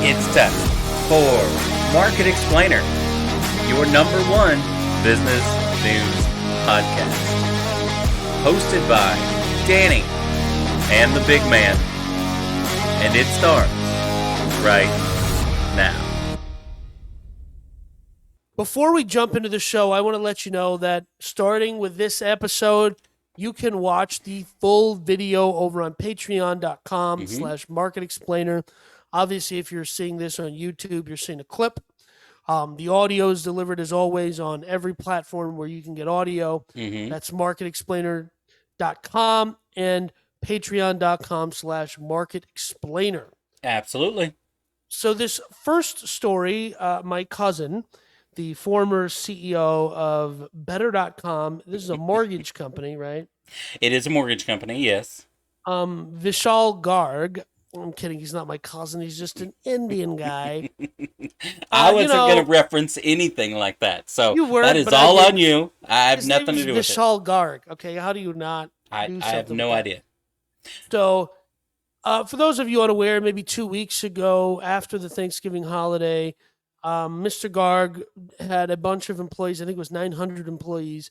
It's time for Market Explainer, your number one business news podcast. Hosted by Danny and the big man. And it starts right now. Before we jump into the show, I want to let you know that starting with this episode, you can watch the full video over on patreon.com/Market Explainer. Obviously, if you're seeing this on YouTube, you're seeing a clip. The audio is delivered, as always, on every platform where you can get audio. That's marketexplainer.com and patreon.com/Market Explainer. Absolutely. So this first story, my cousin, the former CEO of Better.com, this is a mortgage company, right? It is a mortgage company, yes. Vishal Garg. I'm kidding. He's not my cousin. He's just an Indian guy. I wasn't going to reference anything like that. So you weren't, that is all on you. I have nothing to do with it. Vishal Garg. Okay, how do you not I do have something no like idea. So, for those of you unaware, maybe 2 weeks ago, after the Thanksgiving holiday, Mr. Garg had a bunch of employees, I think it was 900 employees,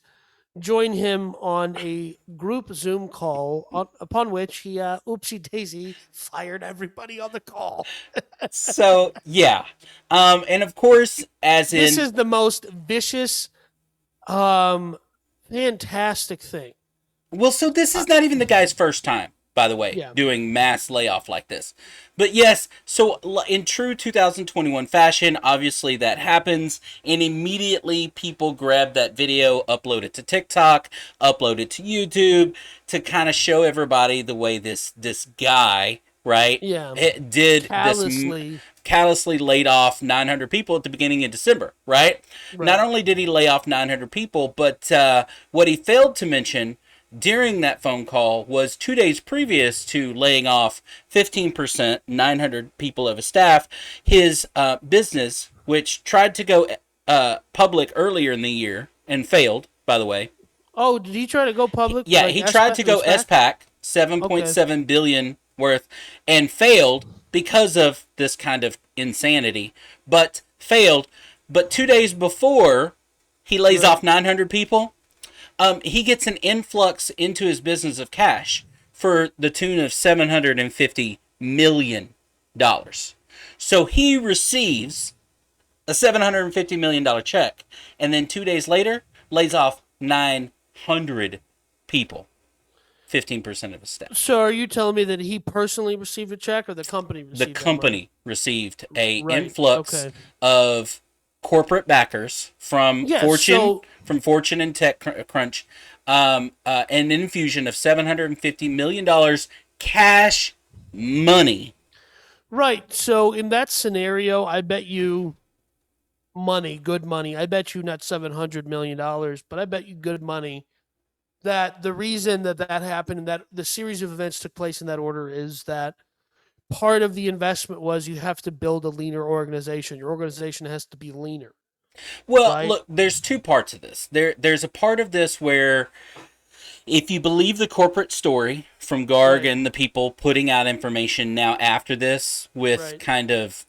join him on a group Zoom call, upon which he, oopsie-daisy, fired everybody on the call. So, yeah. And of course, This is the most vicious, fantastic thing. Well, so this is not even the guy's first time, by the way, doing mass layoff like this. But yes, so in true 2021 fashion, obviously that happens, and immediately people grab that video, upload it to TikTok, upload it to YouTube, to kind of show everybody the way this guy, right, did callously laid off 900 people at the beginning of December, right? Not only did he lay off 900 people, but what he failed to mention during that phone call was 2 days previous to laying off 15%, 900 people of his staff, his business, which tried to go public earlier in the year and failed, by the way. Oh, did he try to go public? Yeah, he tried to go SPAC, 7.7 billion worth, and failed because of this kind of insanity, but failed. But 2 days before he lays off 900 people, he gets an influx into his business of cash for the tune of $750 million. So he receives a $750 million check, and then 2 days later, lays off 900 people, 15% of his staff. So are you telling me that he personally received a check, or the company received The company received an influx of corporate backers from Fortune and TechCrunch, an infusion of $750 million cash money. Right. So in that scenario, I bet you good money. I bet you not $700 million, but I bet you good money that the reason that happened and that the series of events took place in that order is that part of the investment was you have to build a leaner organization. Your organization has to be leaner. Well, look, there's two parts of this. There's a part of this where, if you believe the corporate story from Garg and the people putting out information now after this with kind of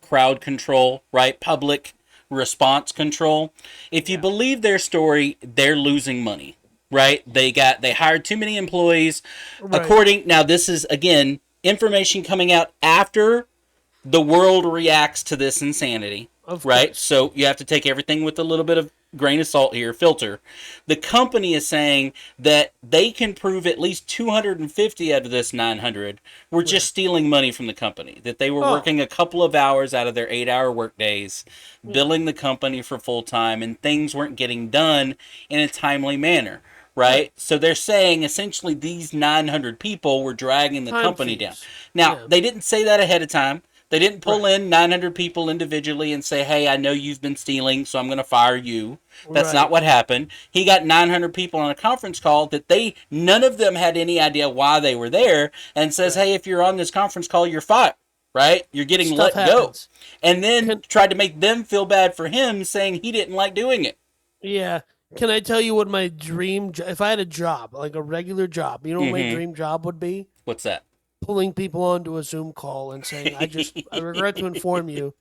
crowd control, right? Public response control. If you believe their story, they're losing money, right? They hired too many employees. Now this is, again, information coming out after the world reacts to this insanity. Right? So you have to take everything with a little bit of grain of salt here, filter. The company is saying that they can prove at least 250 out of this 900 were just stealing money from the company. That they were working a couple of hours out of their 8-hour work days, billing the company for full time, and things weren't getting done in a timely manner. Right? So they're saying essentially these 900 people were dragging the company down. Now, they didn't say that ahead of time. They didn't pull in 900 people individually and say, hey, I know you've been stealing, so I'm going to fire you. That's not what happened. He got 900 people on a conference call that none of them had any idea why they were there, and says, hey, if you're on this conference call, you're fired, right? You're getting let go. And then tried to make them feel bad for him, saying he didn't like doing it. Yeah. Can I tell you what my dream, if I had a job, like a regular job, you know what my dream job would be? What's that? pulling people onto a Zoom call and saying, I regret to inform you.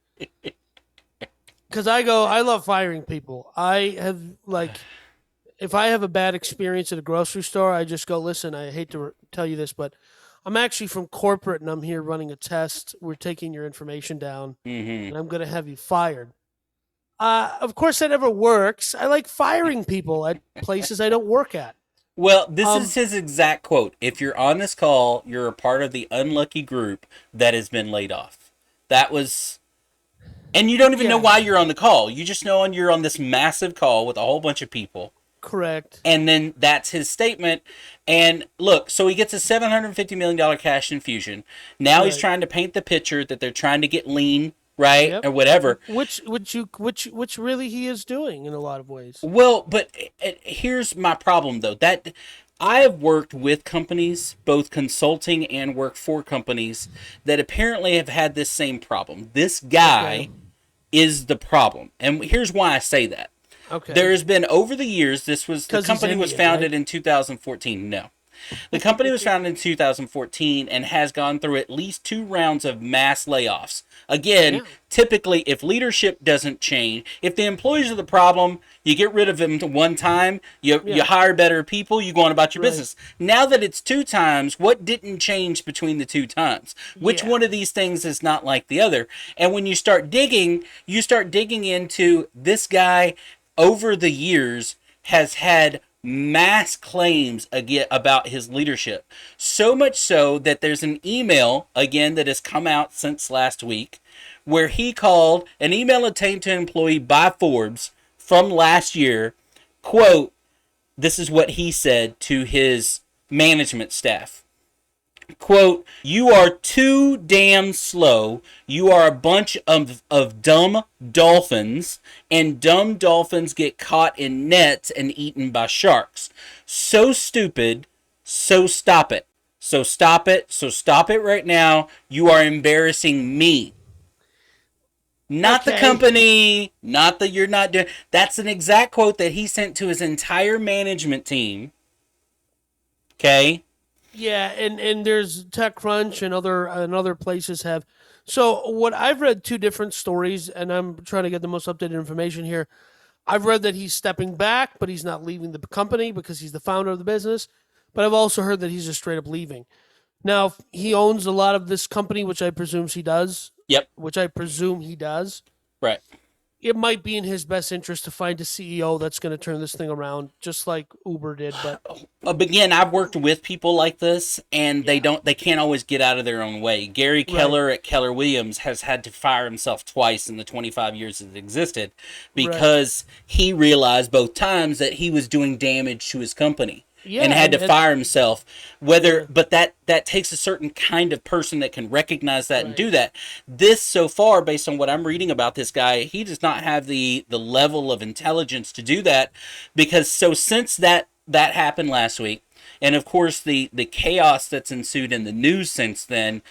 Because I love firing people. I have, like, if I have a bad experience at a grocery store, I just go, listen, I hate to tell you this, but I'm actually from corporate and I'm here running a test. We're taking your information down Mm-hmm. and I'm going to have you fired. Of course, that never works. I like firing people at places I don't work at. Well, this is his exact quote. If you're on this call, you're a part of the unlucky group that has been laid off. That was... And you don't even know why you're on the call. You just know you're on this massive call with a whole bunch of people. Correct. And then that's his statement. And look, so he gets a $750 million cash infusion. Now he's trying to paint the picture that they're trying to get lean, right? Yep. Or whatever. Which really he is doing in a lot of ways. Well, but here's my problem, though. That I have worked with companies, both consulting and work for companies, that apparently have had this same problem. This guy is the problem. And here's why I say that. Okay. There has been, over the years, the company was founded in 2014. No. The company was founded in 2014 and has gone through at least 2 rounds of mass layoffs. Again, typically, if leadership doesn't change, if the employees are the problem, you get rid of them one time, you hire better people, you go on about your business. Now that it's 2 times, what didn't change between the 2 times? Which one of these things is not like the other? And when you start digging into this guy over the years has had mass claims about his leadership. So much so that there's an email, again, that has come out since last week, where he called an email obtained to an employee by Forbes from last year, quote, this is what he said to his management staff. Quote, you are too damn slow. You are a bunch of dumb dolphins, and dumb dolphins get caught in nets and eaten by sharks. So stupid, so stop it. So stop it. So stop it right now. You are embarrassing me. Not the company, not that you're not doing. That's an exact quote that he sent to his entire management team. Okay? Yeah, and there's TechCrunch and other places have. So what I've read 2 different stories, and I'm trying to get the most updated information here. I've read that he's stepping back, but he's not leaving the company because he's the founder of the business. But I've also heard that he's just straight up leaving. Now, he owns a lot of this company, which I presume he does. Yep. Which I presume he does. Right. It might be in his best interest to find a CEO that's going to turn this thing around, just like Uber did. But again, I've worked with people like this, and they can't always get out of their own way. Gary Keller at Keller Williams has had to fire himself twice in the 25 years it existed because he realized both times that he was doing damage to his company. And had to fire himself. But that takes a certain kind of person that can recognize that and do that. This, so far, based on what I'm reading about this guy, he does not have the level of intelligence to do that, because since that happened last week, and of course the chaos that's ensued in the news since then,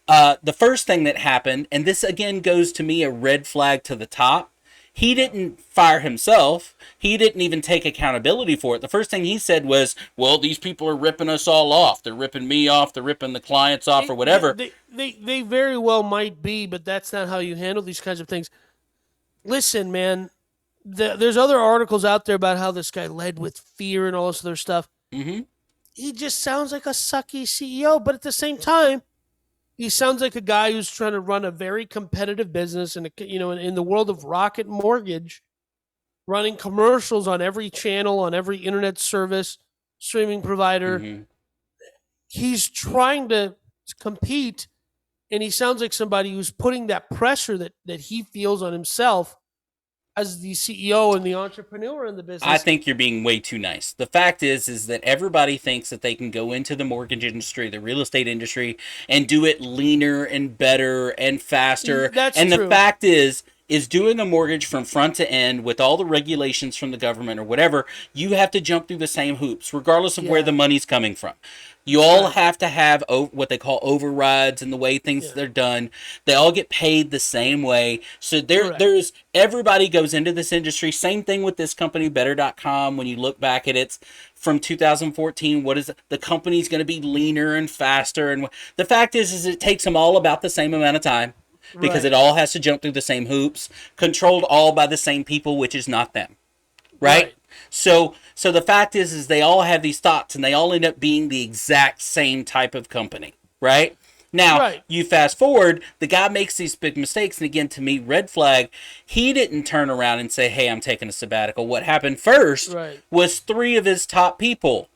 the first thing that happened, and this again goes to me a red flag to the top. He didn't fire himself. He didn't even take accountability for it. The first thing he said was, well, these people are ripping us all off. They're ripping me off. They're ripping the clients off, or whatever. They very well might be, but that's not how you handle these kinds of things. Listen, man, there's other articles out there about how this guy led with fear and all this other stuff. Mm-hmm. He just sounds like a sucky CEO, but at the same time, he sounds like a guy who's trying to run a very competitive business, and in the world of Rocket Mortgage, running commercials on every channel, on every internet service, streaming provider. Mm-hmm. He's trying to compete, and he sounds like somebody who's putting that pressure that he feels on himself as the CEO and the entrepreneur in the business. I think you're being way too nice. The fact is that everybody thinks that they can go into the mortgage industry, the real estate industry, and do it leaner and better and faster. That's true. The fact is, is doing a mortgage from front to end with all the regulations from the government or whatever, you have to jump through the same hoops, regardless of where the money's coming from. You all have to have what they call overrides and the way things are done. They all get paid the same way. So there's everybody goes into this industry. Same thing with this company, Better.com. When you look back at it from 2014, what is it? The company's going to be leaner and faster. And the fact is it takes them all about the same amount of time because it all has to jump through the same hoops, controlled all by the same people, which is not them. Right? So the fact is they all have these thoughts and they all end up being the exact same type of company, right? Now, you fast forward, the guy makes these big mistakes, and again, to me, red flag, he didn't turn around and say, hey, I'm taking a sabbatical. What happened first was 3 of his top people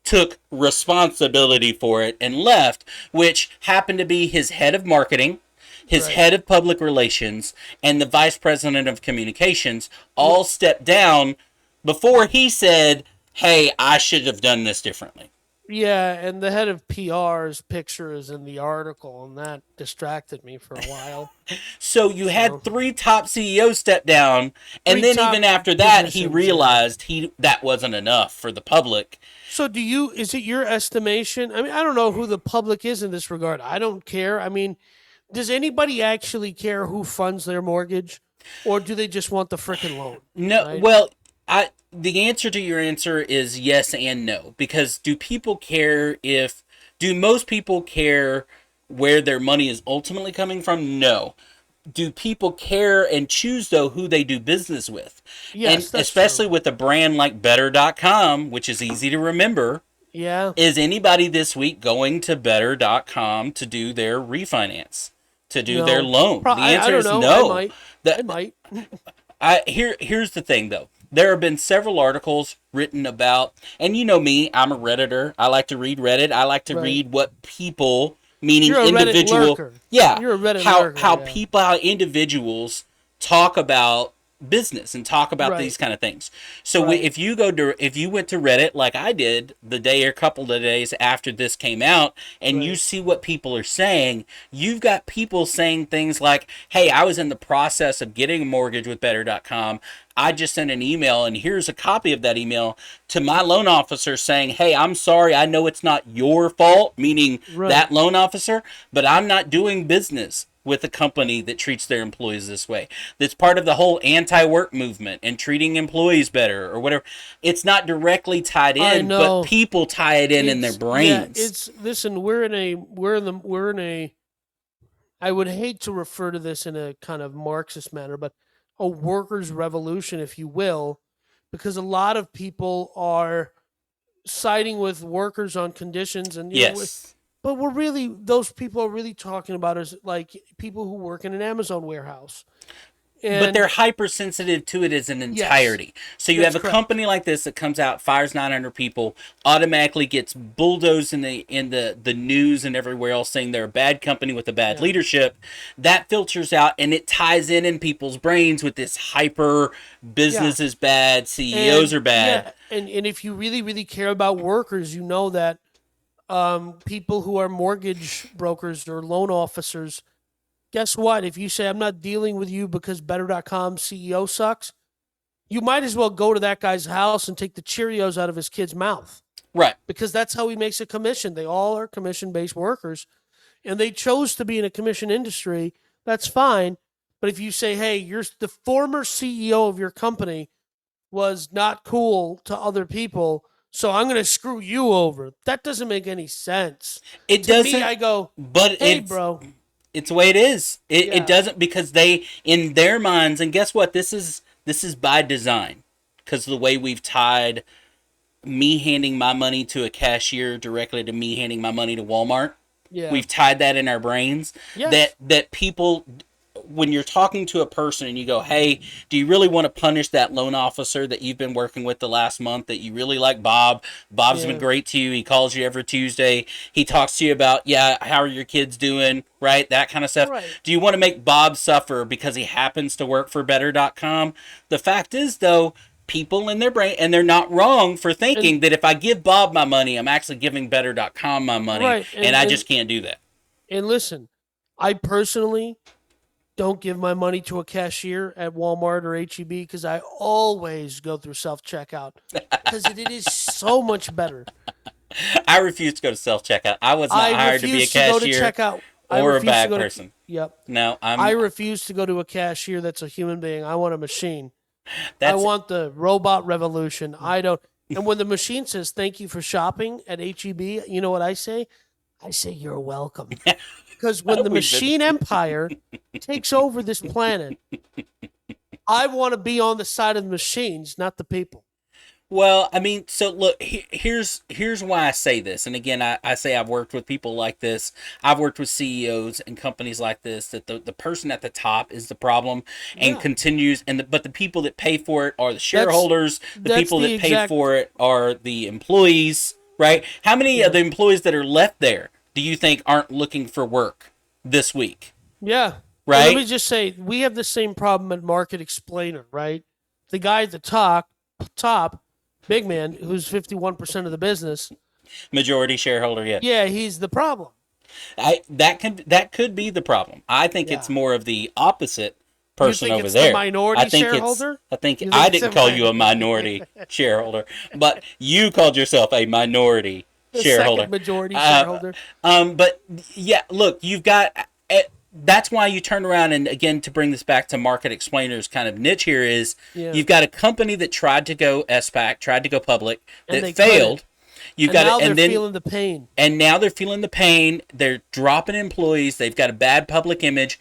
took responsibility for it and left, which happened to be his head of marketing, his head of public relations, and the vice president of communications all stepped down before he said, hey, I should have done this differently. Yeah, and the head of PR's picture is in the article, and that distracted me for a while. So you had 3 top CEOs step down, and then even after that, he realized that wasn't enough for the public. So is it your estimation? I mean, I don't know who the public is in this regard. I don't care. I mean, does anybody actually care who funds their mortgage, or do they just want the frickin' loan? No, well, the answer to your answer is yes and no. Because do most people care where their money is ultimately coming from? No. Do people care and choose, though, who they do business with? Yes, and especially with a brand like Better.com, which is easy to remember. Yeah. Is anybody this week going to Better.com to do their refinance? To do their loan? The answer is no. I might. Here's the thing, though. There have been several articles written about, and you know me, I'm a Redditor. I like to read Reddit. I like to read what people, meaning individual, You're a Reddit lurker, how individuals talk about business and talk about these kind of things. So if you went to Reddit like I did the day or a couple of days after this came out, and you see what people are saying, you've got people saying things like, hey, I was in the process of getting a mortgage with Better.com. I just sent an email, and here's a copy of that email to my loan officer saying, hey, I'm sorry, I know it's not your fault, meaning that loan officer, but I'm not doing business with a company that treats their employees this way. That's part of the whole anti-work movement and treating employees better or whatever. It's not directly tied in, but people tie it in their brains. Listen, we're in a I would hate to refer to this in a kind of Marxist manner, but a workers' revolution, if you will, because a lot of people are siding with workers on conditions, and but those people are really talking about is like people who work in an Amazon warehouse. But they're hypersensitive to it as an entirety. So you have a company like this that comes out, fires 900 people, automatically gets bulldozed in the news and everywhere else saying they're a bad company with a bad leadership. That filters out, and it ties in people's brains with this hyper business is bad, CEOs are bad. Yeah. And if you really, really care about workers, you know that people who are mortgage brokers or loan officers, guess what? If you say, I'm not dealing with you because Better.com CEO sucks, you might as well go to that guy's house and take the Cheerios out of his kid's mouth. Right. Because that's how he makes a commission. They all are commission-based workers, and they chose to be in a commission industry. That's fine. But if you say, hey, you're the former CEO of your company was not cool to other people, so I'm going to screw you over. That doesn't make any sense. It doesn't. Me, I go, but hey, bro. It's the way it is. It doesn't, because they, in their minds, and guess what? This is by design, because of the way we've tied me handing my money to a cashier directly to me handing my money to Walmart. Yeah. We've tied that in our brains. Yes. That people, when you're talking to a person and you go, hey, do you really want to punish that loan officer that you've been working with the last month, that you really like Bob? Bob's been great to you. He calls you every Tuesday. He talks to you about, how are your kids doing? Right? That kind of stuff. Right. Do you want to make Bob suffer because he happens to work for Better.com? The fact is, though, people in their brain, and they're not wrong for thinking that if I give Bob my money, I'm actually giving Better.com my money, and I just can't do that. And listen, I personally don't give my money to a cashier at Walmart or HEB because I always go through self checkout because it is so much better. I refuse to go to self checkout. I was not I hired to be a refuse to go to cashier checkout. I or a refuse to bag go to. person. Yep. No, I refuse to go to a cashier that's a human being. I want a machine. I that's want the robot revolution. I don't. And when the machine says "Thank you for shopping" at HEB, you know what I say? I say you're welcome. Because when the We've been- machine empire takes over this planet, I want to be on the side of the machines, not the people. Well, I mean, so look, here's why I say this. And again, I say I've worked with people like this. I've worked with CEOs and companies like this, that the person at the top is the problem and Yeah. continues. But the people that pay for it are the shareholders. The that's people the that paid exact- for it are the employees, right? How many of the employees that are left there do you think aren't looking for work this week? Yeah. Right? Let me just say, we have the same problem at Market Explainer, right? The guy at the top, big man, who's 51% of the business. Majority shareholder, yeah. Yeah, he's the problem. That could be the problem. I think it's Yeah. more of the opposite person think over it's the there. minority I think shareholder? I think You think I it's didn't a call you a minority? minority shareholder, but you called yourself a minority The shareholder. second majority shareholder. But yeah, look, you've got. That's why you turn around and again to bring this back to Market Explainer's kind of niche here is Yeah. you've got a company that tried to go SPAC, tried to go public, And that they failed. You've And got now it, they're and then feeling the pain. and now they're feeling the pain. They're dropping employees. They've got a bad public image.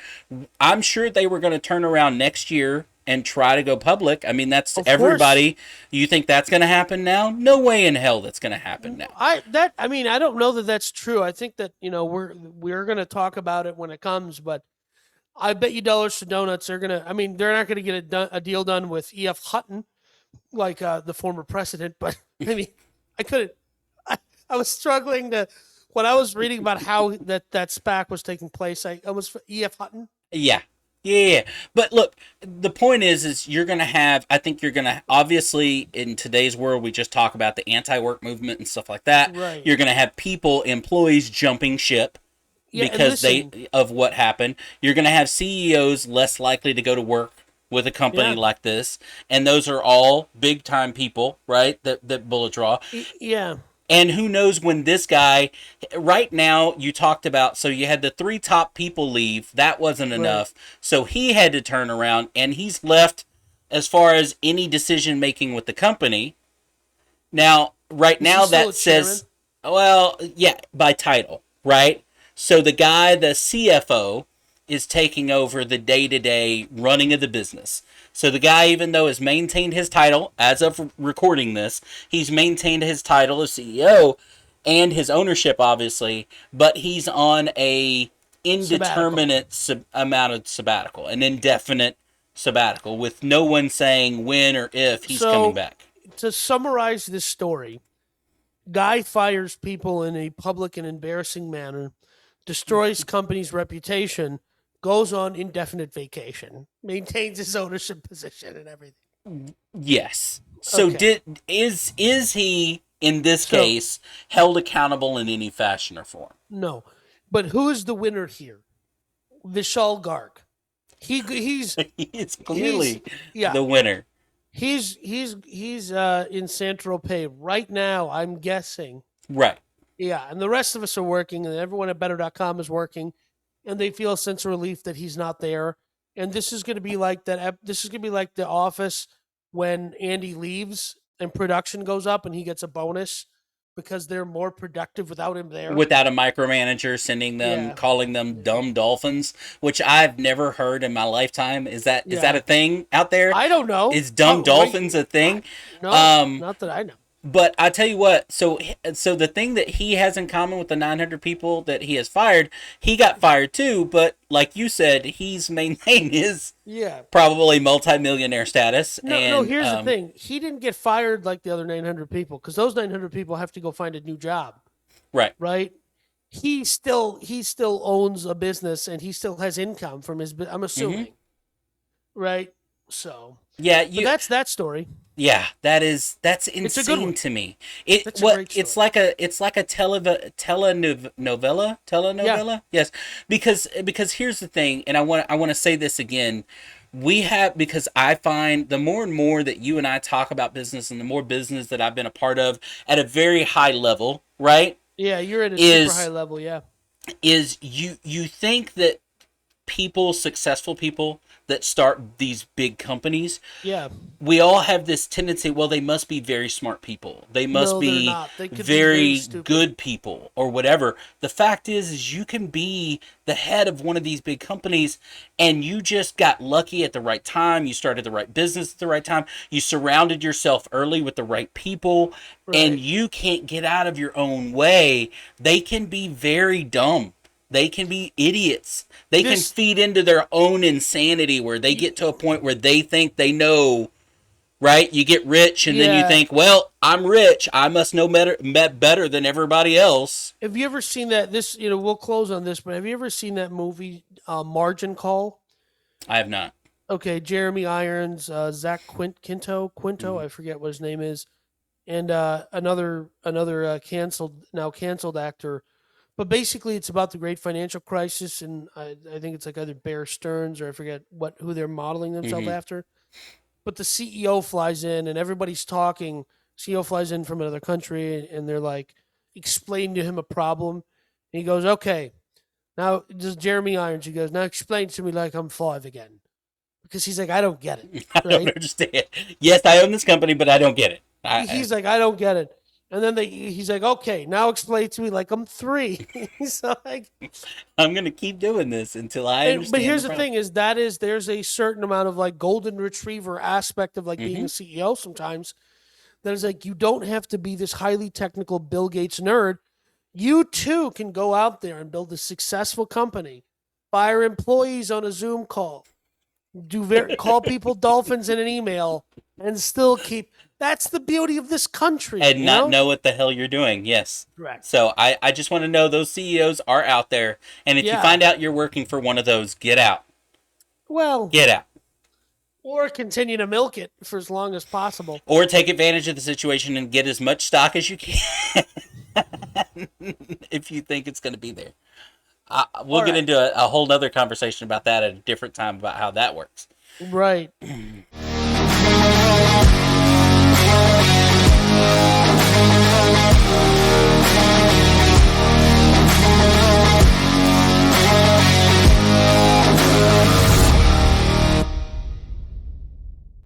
I'm sure they were going to turn around next year and try to go public. I mean, that's Of everybody. You think that's going to happen now? No way in hell that's going to happen now. I don't know that that's true. I think that we're going to talk about it when it comes, but I bet you dollars to donuts they're going to. I mean, they're not going to get a deal done with E.F. Hutton, like the former president. But I mean, I couldn't. I was struggling to when I was reading about how that SPAC was taking place. I was E.F. Hutton. Yeah. Yeah. But look, the point is you're going to have, I think you're going to, obviously in today's world, we just talk about the anti-work movement and stuff like that. Right. You're going to have employees jumping ship. Yeah, and Because listen, of what happened. You're going to have CEOs less likely to go to work with a company Yeah. like this, and those are all big time people, right? That bullet draw. yeah. And who knows when this guy, right now, you talked about, so you had the 3 top people leave. That wasn't enough. So he had to turn around, and he's left as far as any decision making with the company. Now, right now, he still that a says, well, yeah, by title, right? So the guy, the CFO, is taking over the day-to-day running of the business. So the guy, even though has maintained his title, as of recording this, he's maintained his title as CEO and his ownership, obviously, but he's on a indeterminate amount of sabbatical, an indefinite sabbatical, with no one saying when or if he's coming back. To summarize this story, guy fires people in a public and embarrassing manner, destroys company's reputation, goes on indefinite vacation, maintains his ownership position and everything. Yes. So Okay. is he in this case held accountable in any fashion or form? No. But who is the winner here? Vishal Garg. He's He's clearly yeah. the winner. He's in Saint Tropez right now, I'm guessing. Right. Yeah, and the rest of us are working, and everyone at Better.com is working, and they feel a sense of relief that he's not there. And this is going to be like that. This is going to be like The Office when Andy leaves and production goes up, and he gets a bonus because they're more productive without him there. Without a micromanager sending them, calling them dumb dolphins, which I've never heard in my lifetime. Is that a thing out there? I don't know. Is dumb dolphins a thing? No, not that I know. But I tell you what, so the thing that he has in common with the 900 people that he has fired, he got fired too. But like you said, he's maintained his probably multimillionaire status. No, here's the thing: he didn't get fired like the other 900 people because those 900 people have to go find a new job. Right. Right. He still owns a business and he still has income from his. I'm assuming. Right. So. Yeah, But that's that story. yeah, that's It's a good insane one. to me. That's a great story. It's like a Yeah. telenovela. Yes, because here's the thing, and I want to say this again. We have, because I find the more and more that you and I talk about business, and the more business that I've been a part of at a very high level, right? Yeah, you're at a super high Is level. Yeah. you think that people, successful people that start these big companies, Yeah. we all have this tendency, well, they must be very smart people, they must No, they're be not. They could be very very stupid. good people or whatever. The fact is you can be the head of one of these big companies, and you just got lucky at the right time, you started the right business at the right time, you surrounded yourself early with the right people, and Right. you can't get out of your own way. They can be very dumb, they can be idiots. They can This. feed into their own insanity where they get to a point where they think they know, right? You get rich and then you Yeah. think, well, I'm rich, I must know better than everybody else. Have you ever seen that? We'll close on this, but have you ever seen that movie, Margin Call? I have not. Okay, Jeremy Irons, Zach Quinto, Mhm. I forget what his name is, and another canceled actor. But basically, it's about the great financial crisis, and I think it's like either Bear Stearns or I forget who they're modeling themselves Mhm. after. But the CEO flies in, and everybody's talking. CEO flies in from another country, and they're like explaining to him a problem. And he goes, "Okay, now just Jeremy Irons." He goes, "Now explain to me like I'm five again," because he's like, "I don't get it." I don't Right? understand. Yes, I own this company, but I don't get it. He's like, "I don't get it." And then he's like, "Okay, now explain to me like I'm three." He's like, I'm gonna keep doing this until I but understand here's the the problem. thing: there's a certain amount of like golden retriever aspect of like being Hmm. a CEO sometimes. That is like you don't have to be this highly technical Bill Gates nerd. You too can go out there and build a successful company, fire employees on a Zoom call, call people dolphins in an email, and still keep. That's the beauty of this country, And you not know. know what the hell you're doing. Yes. Correct. So I just want to know those CEOs are out there, and if you Yeah. find out you're working for one of those, get out. Well, Get out. or continue to milk it for as long as possible. Or take advantage of the situation and get as much stock as you can if you think it's going to be there. We'll All get right. into a whole other conversation about that at a different time about how that works. Right.